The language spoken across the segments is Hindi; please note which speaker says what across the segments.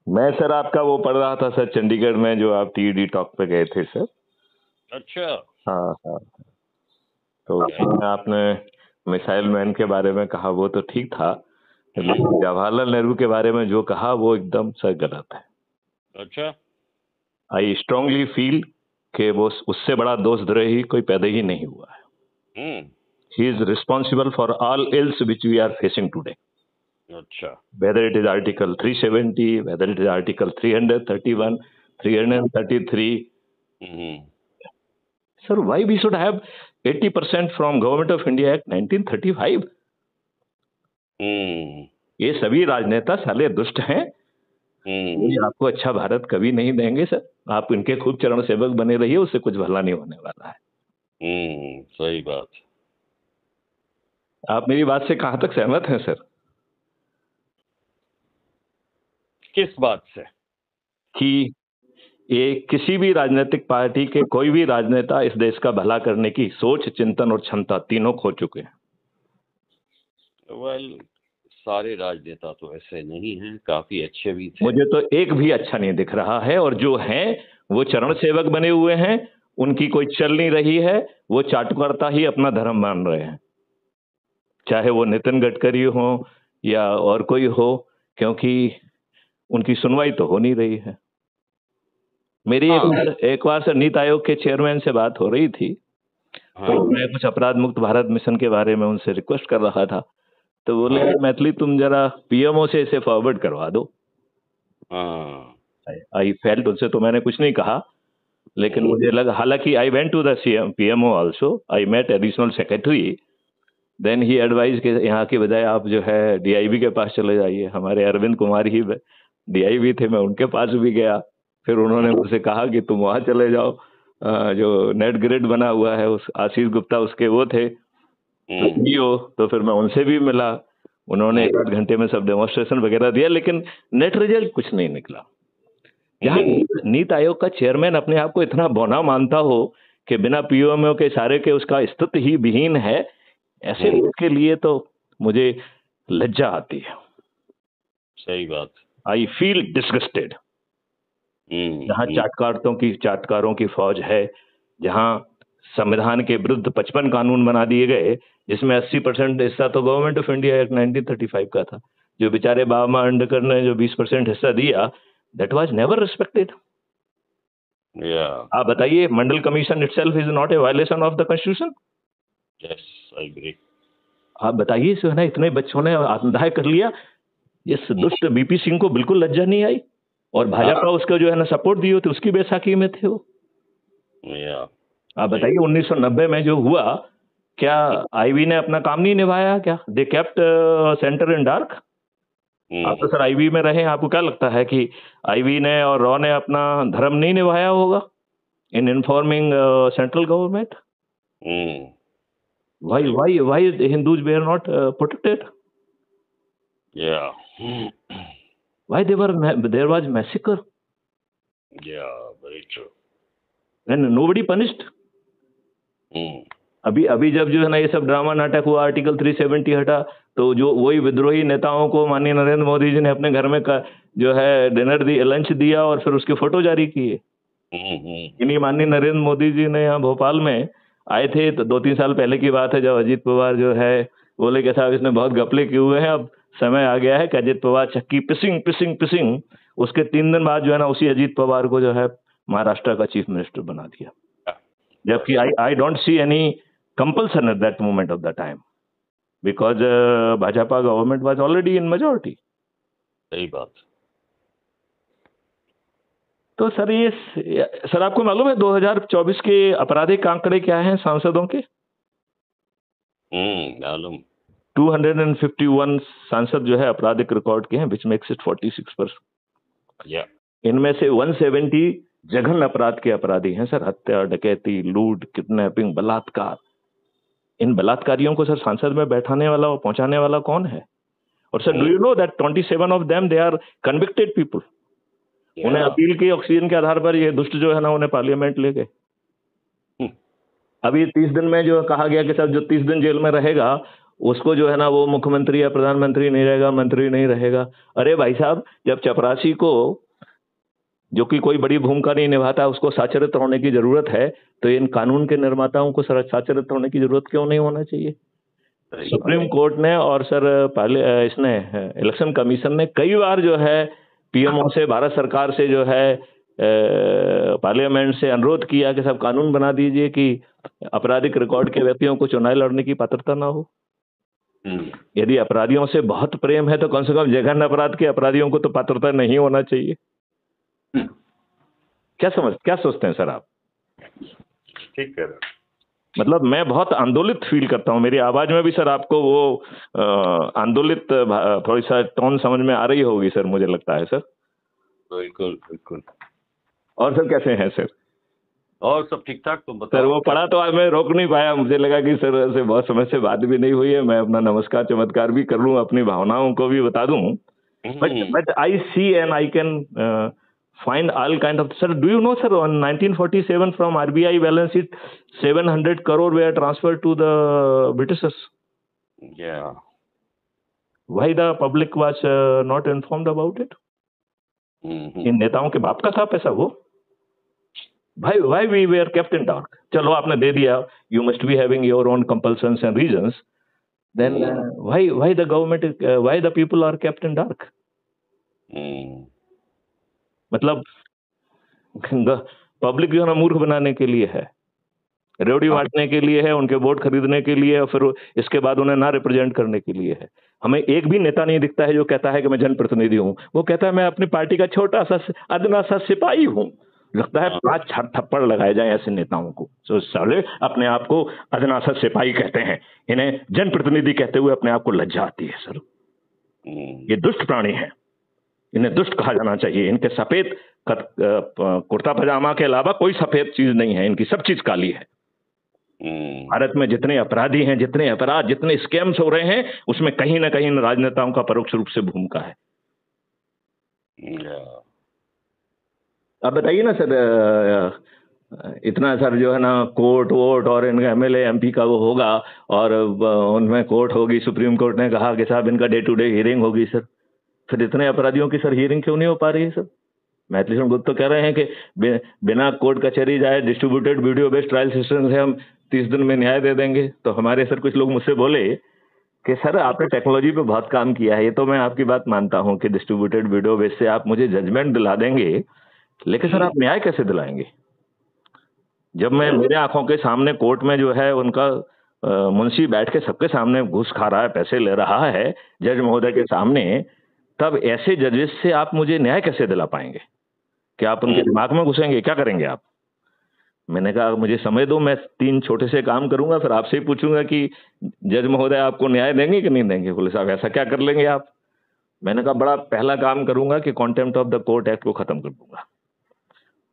Speaker 1: मैं सर आपका वो पढ़ रहा था सर, चंडीगढ़ में जो आप टीईडी टॉक पे गए थे सर।
Speaker 2: अच्छा।
Speaker 1: हाँ हाँ। तो उसमें आपने मिसाइल मैन के बारे में कहा, वो तो ठीक था, लेकिन जवाहरलाल नेहरू के बारे में जो कहा वो एकदम सर गलत है।
Speaker 2: अच्छा।
Speaker 1: आई स्ट्रांगली फील कि वो उससे बड़ा देशद्रोही कोई पैदा ही नहीं हुआ है। He is responsible for all ills which we are facing today,
Speaker 2: अच्छा।
Speaker 1: whether it is Article 370, whether it is Article 331, 333. Sir, why we should have 80% from Government of India Act 1935? ये सभी राजनेता साले दुष्ट हैं। ये आपको अच्छा भारत कभी नहीं देंगे सर। आप इनके खूब चरण सेवक बने रहिए, उससे कुछ भला नहीं होने वाला है।
Speaker 2: सही बात।
Speaker 1: आप मेरी बात से कहां तक सहमत हैं सर?
Speaker 2: किस बात से?
Speaker 1: कि ये किसी भी राजनीतिक पार्टी के कोई भी राजनेता इस देश का भला करने की सोच, चिंतन और क्षमता तीनों खो चुके हैं।
Speaker 2: वेल, सारे राजनेता तो ऐसे नहीं हैं, काफी अच्छे भी थे।
Speaker 1: मुझे तो एक भी अच्छा नहीं दिख रहा है, और जो हैं वो चरण सेवक बने हुए हैं, उनकी कोई चल नहीं रही है, वो चाटुकारिता ही अपना धर्म मान रहे हैं, चाहे वो नितिन गडकरी हो या और कोई हो, क्योंकि उनकी सुनवाई तो हो नहीं रही है। मेरी एक बार से नीति आयोग के चेयरमैन से बात हो रही थी। तो मैं कुछ अपराध मुक्त भारत मिशन के बारे में उनसे रिक्वेस्ट कर रहा था, तो बोले मैथिली तुम जरा पीएमओ से इसे फॉरवर्ड करवा दो। आई फेल्ट, उनसे तो मैंने कुछ नहीं कहा, लेकिन मुझे लगा, हालांकि I went to the PMO also, I met additional secretary, then he advise के यहाँ की बजाय आप जो है डीआईबी के पास चले जाइए। हमारे अरविंद कुमार ही डीआईबी थे, मैं उनके पास भी गया। फिर उन्होंने मुझसे कहा कि तुम वहां चले जाओ, जो नेट ग्रिड बना हुआ है, उस आशीष गुप्ता उसके वो थे तो फिर मैं उनसे भी मिला। उन्होंने 1 घंटे में सब डेमोन्स्ट्रेशन वगैरह दिया, लेकिन नेट रिजल्ट कुछ नहीं निकला। जहाँ नीति आयोग का चेयरमैन अपने आप को इतना बौना मानता हो कि बिना पीएमओ के इशारे के उसका अस्तित्व ही विहीन है, ऐसे लोग के लिए तो मुझे लज्जा आती है।
Speaker 2: सही बात।
Speaker 1: I feel disgusted. जहाँ चाटकारों की फौज है, जहाँ संविधान के विरुद्ध 55 कानून बना दिए गए, जिसमें 80% हिस्सा तो गवर्नमेंट ऑफ इंडिया एक्ट 1935 का था। जो बेचारे बाबा अंडकर ने जो 20% हिस्सा दिया, दैट वाज नेवर रिस्पेक्टेड। आप बताइए, Mandal commission itself is not a violation of the constitution?
Speaker 2: Yes, I agree.
Speaker 1: आप बताइए, इसे ना इतने बच्चों ने आत्मदाह कर लिया, इस दुष्ट बीपी सिंह को बिल्कुल लज्जा नहीं आई, और भाजपा उसका जो है ना सपोर्ट दी होती, उसकी बैसाखी में थे वो। आप बताइए, 1990 में जो हुआ, क्या आईवी ने अपना काम नहीं निभाया? क्या they kept centre in dark? आप तो सर आईवी में रहे, आपको क्या लगता है कि आईवी ने और रॉ ने अपना धर्म नहीं निभाया होगा in informing central government? why the Hindus were not protected? Why there was massacre?
Speaker 2: Very true.
Speaker 1: And nobody punished. अभी जब जो है ना ये सब ड्रामा नाटक हुआ, आर्टिकल 370 हटा, तो जो वही विद्रोही नेताओं को माननीय नरेंद्र मोदी जी ने अपने घर में जो है डिनर लंच दिया, और फिर उसके फोटो जारी किए। इन्हीं माननीय नरेंद्र मोदी जी ने यहाँ भोपाल में आए थे, तो 2-3 साल पहले की बात है, जब अजीत पवार जो है बोले कि साहब इसने बहुत घपले किए हुए हैं, अब समय आ गया है कि अजीत पवार चक्की पिसिंग पिसिंग पिसिंग। उसके 3 दिन बाद जो है ना उसी अजीत पवार को जो है महाराष्ट्र का चीफ मिनिस्टर बना दिया, जबकि I don't see any compulsion at that moment of the time, because Bhajpa government was already in majority.
Speaker 2: सही बात।
Speaker 1: तो सर आपको मालूम है 2024 के आपराधिक आंकड़े क्या हैं सांसदों के?
Speaker 2: मालूम।
Speaker 1: 251 सांसद जो है आपराधिक रिकॉर्ड के हैं, which makes it 46%। इनमें से 170 जघन अपराध के अपराधी हैं सर, हत्या, डकैती, लूट, किडनैपिंग, बलात्कार। इन बलात्कारियों को सर संसद में बैठाने वाला और पहुंचाने वाला कौन है? और sir do you know that 27 of them they are convicted people. उन्हें अपील की ऑक्सीजन के आधार पर ये दुष्ट जो है ना उन्हें पार्लियामेंट ले गए। अभी 30 दिन में जो कहा गया कि सर जो 30 दिन जेल में रहेगा उसको जो है ना वो मुख्यमंत्री या प्रधानमंत्री नहीं रहेगा, मंत्री नहीं रहेगा। अरे भाई साहब, जब चपरासी को, जो कि कोई बड़ी भूमिका नहीं निभाता, उसको साक्षरत होने की जरूरत है, तो इन कानून के निर्माताओं को साक्षरत होने की जरूरत क्यों नहीं होना चाहिए? सुप्रीम कोर्ट ने और सर इसने इलेक्शन कमीशन ने कई बार जो है पीएमओ से, भारत सरकार से जो है पार्लियामेंट से अनुरोध किया कि सब कानून बना दीजिए कि आपराधिक रिकॉर्ड के व्यक्तियों को चुनाव लड़ने की पात्रता ना हो। यदि अपराधियों से बहुत प्रेम है तो कम से कम जघन्य अपराध के अपराधियों को तो पात्रता नहीं होना चाहिए। क्या सोचते हैं सर आप?
Speaker 2: ठीक है,
Speaker 1: मतलब मैं बहुत आंदोलित फील करता हूं, मेरी आवाज में भी सर आपको वो आंदोलित थोड़ी सा टोन समझ में आ रही होगी सर, मुझे लगता है सर।
Speaker 2: बिल्कुल बिल्कुल।
Speaker 1: और सर कैसे हैं सर?
Speaker 2: और सब ठीक ठाक, तुम बताओ।
Speaker 1: सर वो पढ़ा तो आज मैं रोक नहीं पाया, मुझे लगा कि सर से बहुत समय से बात भी नहीं हुई है, मैं अपना नमस्कार चमत्कार भी कर लूं, अपनी भावनाओं को भी बता दूं। But I see and I can find all kind of, sir, do you know sir, on 1947 from RBI balance sheet 700 crore were transferred to the Britishers.
Speaker 2: Yeah.
Speaker 1: Why the public was not informed about it? इन नेताओं के बाप का था पैसा वो। Why we were kept in dark? चलो आपने दे दिया, you must be having your own compulsions and reasons, then why the government why the people are kept in dark? मतलब पब्लिक जो है ना मूर्ख बनाने के लिए है, रेवड़ी बांटने के लिए है, उनके वोट खरीदने के लिए है, फिर इसके बाद उन्हें ना रिप्रेजेंट करने के लिए है। हमें एक भी नेता नहीं दिखता है जो कहता है कि मैं जनप्रतिनिधि हूं। वो कहता है मैं अपनी पार्टी का छोटा सा अदना सा सिपाही हूं। लगता है 5 थप्पड़ लगाए जाए ऐसे नेताओं को। तो साले अपने आप को अदना सा सिपाही कहते हैं, इन्हें जनप्रतिनिधि कहते हुए अपने आप को लज्जा आती है सर। ये दुष्ट प्राणी है, इन्हें दुष्ट कहा जाना चाहिए। इनके सफेद कुर्ता पजामा के अलावा कोई सफेद चीज नहीं है, इनकी सब चीज काली है। भारत में जितने अपराधी हैं, जितने अपराध, जितने स्कैम्स हो रहे हैं, उसमें कहीं ना कहीं राजनेताओं का परोक्ष रूप से भूमिका है। अब बताइए ना सर, इतना सर जो है ना कोर्ट वोट और इनका एमएलए एमपी का वो होगा और उनमें कोर्ट होगी, सुप्रीम कोर्ट ने कहा कि साहब इनका डे टू डे हियरिंग होगी सर, फिर इतने अपराधियों की सर हियरिंग क्यों नहीं हो पा रही है सर? मैथिली गुप्ता तो कह रहे हैं कि बिना कोर्ट कचहरी जाए distributed video based trial system से हम 30 दिन में न्याय दे देंगे। तो हमारे सर कुछ लोग मुझसे बोले कि सर आपने टेक्नोलॉजी पे बहुत काम किया है, ये तो मैं आपकी बात मानता हूं कि डिस्ट्रीब्यूटेड वीडियो बेस से आप मुझे जजमेंट दिला देंगे, लेकिन सर आप न्याय कैसे दिलाएंगे? जब मैं मेरे आंखों के सामने कोर्ट में जो है उनका मुंशी बैठ के सबके सामने घूस खा रहा है, पैसे ले रहा है जज महोदय के सामने, तब ऐसे जजेस से आप मुझे न्याय कैसे दिला पाएंगे? क्या आप उनके दिमाग में घुसेंगे? क्या करेंगे आप? मैंने कहा मुझे समय दो, मैं 3 छोटे से काम करूंगा, फिर आपसे ही पूछूंगा कि जज महोदय आपको न्याय देंगे कि नहीं देंगे। बोले साहब ऐसा क्या कर लेंगे आप? मैंने कहा बड़ा पहला काम करूंगा कि contempt of the court act को खत्म कर दूंगा।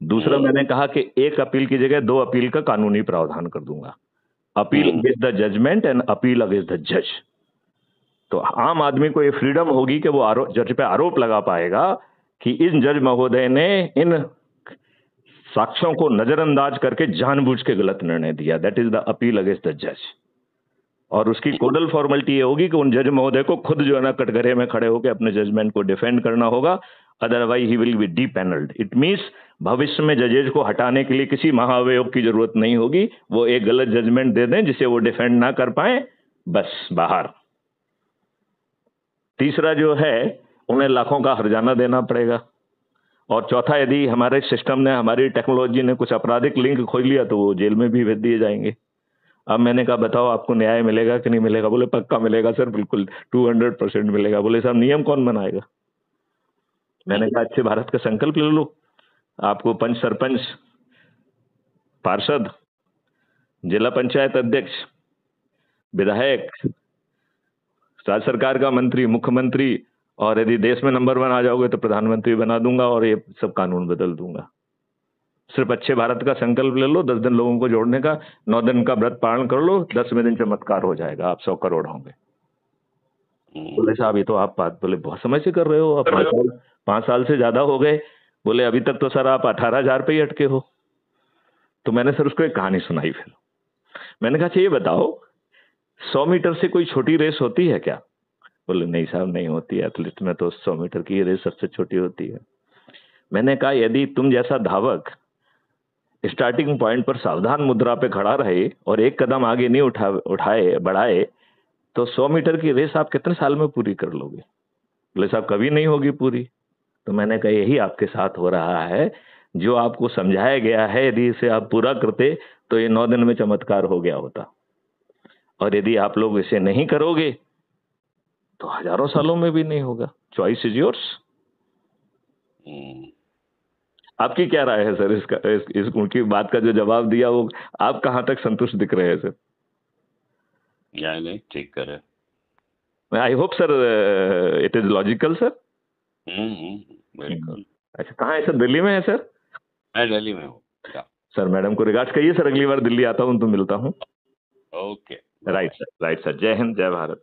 Speaker 1: दूसरा मैंने कहा कि 1 अपील की जगह 2 अपील का कानूनी प्रावधान कर दूंगा, appeal against the judgment and appeal against the जज। तो आम आदमी को ये फ्रीडम होगी कि वो जज पे आरोप लगा पाएगा कि इन जज महोदय ने इन साक्ष्यों को नजरअंदाज करके जानबूझ के गलत निर्णय दिया। That is the appeal against the जज। और उसकी कोडल फॉर्मेलिटी ये होगी कि उन जज महोदय को खुद जो है ना कटघरे में खड़े होकर अपने जजमेंट को डिफेंड करना होगा, otherwise he will be depanelled. It means भविष्य में जजेज को हटाने के लिए किसी महाभियोग की जरूरत नहीं होगी, वो एक गलत जजमेंट दे दें जिसे वो डिफेंड ना कर पाए, बस बाहर। तीसरा जो है उन्हें लाखों का हर्जाना देना पड़ेगा। और चौथा, यदि हमारे सिस्टम ने, हमारी टेक्नोलॉजी ने कुछ आपराधिक लिंक खोज लिया तो वो जेल में भी भेज दिए जाएंगे। अब मैंने कहा बताओ आपको न्याय मिलेगा कि नहीं मिलेगा? बोले पक्का मिलेगा सर, बिल्कुल 200% मिलेगा। बोले साहब नियम कौन बनाएगा? मैंने कहा अच्छे भारत का संकल्प ले लो, आपको पंच, सरपंच, पार्षद, जिला पंचायत अध्यक्ष, विधायक, राज्य सरकार का मंत्री, मुख्यमंत्री, और यदि देश में नंबर 1 आ जाओगे तो प्रधानमंत्री बना दूंगा और ये सब कानून बदल दूंगा। सिर्फ अच्छे भारत का संकल्प ले लो, 10 दिन लोगों को जोड़ने का, 9 दिन का व्रत पालन कर लो, 10वें दिन चमत्कार हो जाएगा, आप 100 करोड़ होंगे। बोले साहब ये तो आप बात बोले बहुत समय से कर रहे हो, अब 5 साल से ज्यादा हो गए। बोले अभी तक तो सर आप 18,000 पे ही अटके हो। तो मैंने सर उसको एक कहानी सुनाई। फिर मैंने कहा ये बताओ 100 मीटर से कोई छोटी रेस होती है क्या? बोले नहीं साहब नहीं होती, एथलीट में तो 100 मीटर की रेस सबसे छोटी होती है। मैंने कहा यदि तुम जैसा धावक स्टार्टिंग पॉइंट पर सावधान मुद्रा पे खड़ा रहे और एक कदम आगे नहीं उठाए बढ़ाए तो 100 मीटर की रेस आप कितने साल में पूरी कर लोगे? बोले साहब कभी नहीं होगी पूरी। तो मैंने कहा यही आपके साथ हो रहा है, जो आपको समझाया गया है यदि इसे आप पूरा करते तो ये 9 दिन में चमत्कार हो गया होता, और यदि आप लोग इसे नहीं करोगे तो हजारों सालों में भी नहीं होगा। Choice is yours. आपकी क्या राय है सर इसका? इस उनकी बात का जो जवाब दिया वो आप कहां तक संतुष्ट दिख रहे हैं सर?
Speaker 2: नहीं ठीक करे।
Speaker 1: I hope sir it is logical sir.
Speaker 2: बिल्कुल।
Speaker 1: अच्छा कहाँ है सर? दिल्ली में है सर?
Speaker 2: मैं दिल्ली में हूँ
Speaker 1: सर। मैडम को रिगार्ड्स कहिए सर, अगली बार दिल्ली आता हूँ तो मिलता हूँ।
Speaker 2: Okay
Speaker 1: right sir, right sir. जय हिंद, जय भारत।